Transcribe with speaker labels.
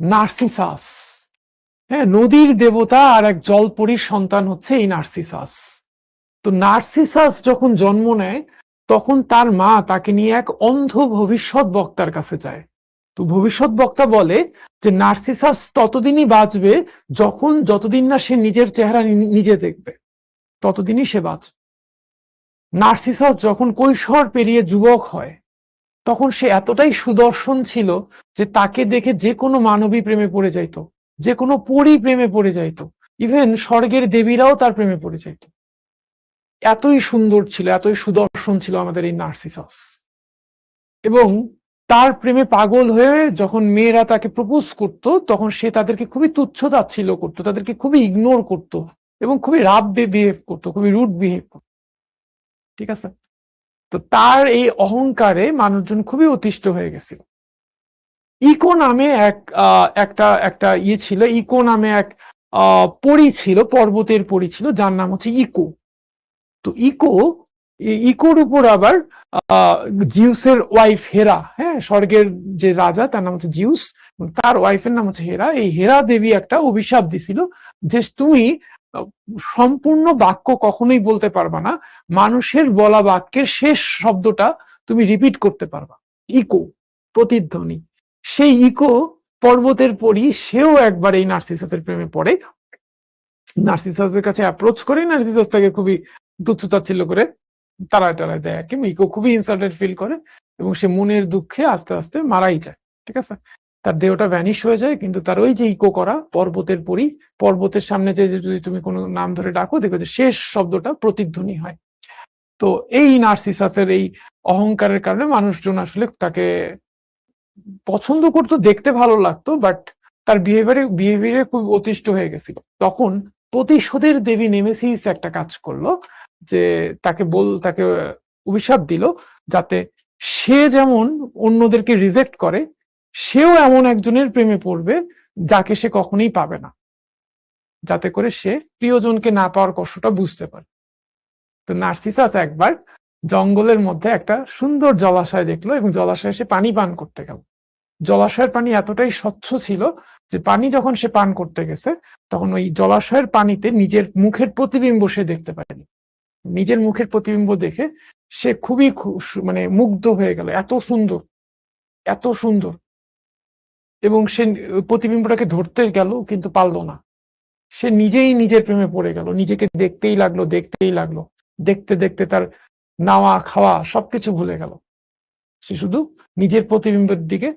Speaker 1: Narcissus. হ্যাঁ, নদীর দেবতা আর এক জলপরীর সন্তান হচ্ছে এই নার্সিসাস। তো নার্সিসাস যখন জন্ম নেয় তখন তার মা তাকে নিয়ে এক অন্ধ ভবিষ্যৎ বক্তার কাছে যায়। তো ভবিষ্যৎ বক্তা বলে যে নার্সিসাস ততদিনই বাঁচবে যতদিন না সে নিজের চেহারা নিজে দেখবে, ততদিনই সে বাঁচবে। নার্সিসাস যখন কৈশোর পেরিয়ে যুবক হয় তখন সে এতটাই সুদর্শন ছিল যে তাকে দেখে যে কোনো মানবী প্রেমে পড়ে যাইত, যে কোনো পরী প্রেমে পড়ে যাইত, ইভেন স্বর্গের দেবীরাও তার প্রেমে পড়ে যাইত। এতই সুন্দর ছিল, এতই সুদর্শন ছিল আমাদের এই নার্সিসাস। এবং তার প্রেমে পাগল হয়ে যখন মেয়েরা তাকে প্রপোজ করত তখন সে তাদেরকে খুবই তুচ্ছ তাচ্ছিল্য করতো, তাদেরকে খুবই ইগনোর করতো এবং খুবই রাফ বিহেভ করতো, খুবই রুড বিহেভ করতো। ঠিক আছে? তো তার এই অহংকারে মানুষজন খুবই অতিষ্ঠ হয়ে গেছিল। ইকো নামে একটা একটা ইয়ে ছিল, ইকো নামে এক পরী ছিল, পর্বতের পরী ছিল, যার নাম হচ্ছে ইকো। তো ইকোর উপর আবার জিউসের ওয়াইফ হেরা, হ্যাঁ, স্বর্গের যে রাজা তার নাম হচ্ছে জিউস, তার ওয়াইফের নাম হচ্ছে হেরা। এই হেরা দেবী একটা অভিশাপ দিছিল যে তুমি সম্পূর্ণ বাক্য কখনোই বলতে পারবা না, মানুষের বলা বাক্যের শেষ শব্দটা তুমি রিপিট করতে পারবা। ইকো, প্রতিধ্বনি। সেই ইকো পর্বতের পরী, সেও একবার এই নার্সিসাসের প্রেমে পড়ে। নার্সিসাসের কাছে অ্যাপ্রোচ করে, নার্সিসাস তাকে খুবই তুচ্ছ-তাচ্ছিল্য করে তাড়ায় টাড়ায় দেয়। কিন্তু ইকো খুবই ইনসাল্টেড ফিল করে এবং সে মনের দুঃখে আস্তে আস্তে মারাই যায়। ঠিক আছে? তার দেহটা ভ্যানিশ হয়ে যায়, কিন্তু তার ওই যে ইকো করা পর্বতের পরী, পর্বতের সামনে যে যদি তুমি কোনো নাম ধরে ডাকো দেখবে যে শেষ শব্দটা প্রতিধ্বনি হয়। তো এই নার্সিসাসের এই অহংকারের কারণে মানুষজন আসলে তাকে পছন্দ করতো, দেখতে ভালো লাগতো, বাট তার বিহেভিয়ারে খুব অতিষ্ঠ হয়ে গেছিল। তখন প্রতিশোধের দেবী নেমেসিস একটা কাজ করলো, যে তাকে অভিশাপ দিল যাতে সে যেমন অন্যদেরকে রিজেক্ট করে, সেও এমন একজনের প্রেমে পড়বে যাকে সে কখনোই পাবে না, যাতে করে সে প্রিয়জনকে না পাওয়ার কষ্টটা বুঝতে পারে। তো নার্সিসাস একবার জঙ্গলের মধ্যে একটা সুন্দর জলাশয় দেখলো এবং জলাশয়ে সে পানি পান করতে গেল। জলাশয়ের পানি এতটাই স্বচ্ছ ছিল যে পানি যখন সে পান করতে গেছে তখন ওই জলাশয়ের পানিতে নিজের মুখের প্রতিবিম্ব সে দেখতে পায়নি। নিজের মুখের প্রতিবিম্ব দেখে সে খুবই মানে মুগ্ধ হয়ে গেল, এত সুন্দর, এত সুন্দর। এবং সে প্রতিবিম্বটাকে ধরতে গেল কিন্তু পারলো না। সে নিজেই নিজের প্রেমে পড়ে গেল, নিজেকে দেখতেই লাগলো, দেখতেই লাগলো। দেখতে দেখতে তার নাওয়া খাওয়া সবকিছু ভুলে গেল। সে শুধু নিজের প্রতিবিম্বের দিকে